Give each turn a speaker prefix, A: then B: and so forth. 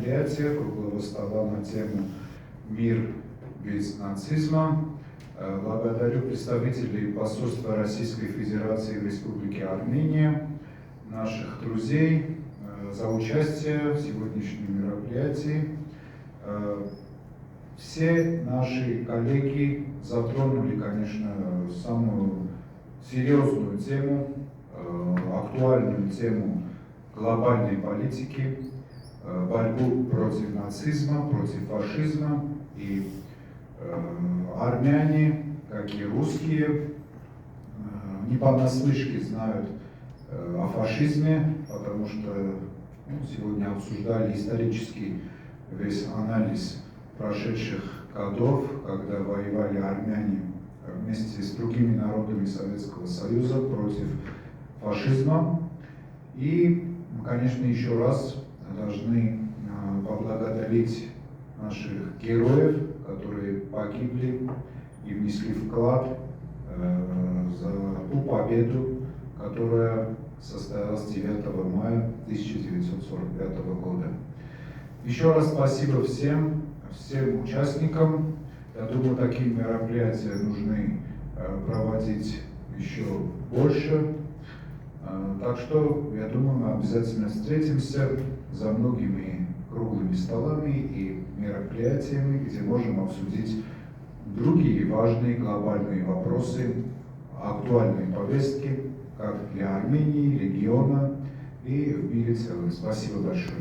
A: мероприятия круглого стола на тему «Мир без нацизма». Благодарю представителей посольства Российской Федерации в Республике Армения, наших друзей за участие в сегодняшнем мероприятии. Все наши коллеги затронули, конечно, самую серьезную тему, актуальную тему глобальной политики, борьбу против нацизма, против фашизма. И армяне, как и русские, не понаслышке знают о фашизме, потому что сегодня обсуждали исторический весь анализ прошедших годов, когда воевали армяне вместе с другими народами Советского Союза против фашизма. И, конечно, еще раз должны поблагодарить наших героев, которые погибли и внесли вклад за ту победу, которая состоялась 9 мая 1945 года. Еще раз спасибо всем участникам. Я думаю, такие мероприятия нужны проводить еще больше. Так что, я думаю, мы обязательно встретимся за многими круглыми столами и мероприятиями, где можем обсудить другие важные глобальные вопросы, актуальные повестки, как для Армении, региона и в мире целом. Спасибо большое.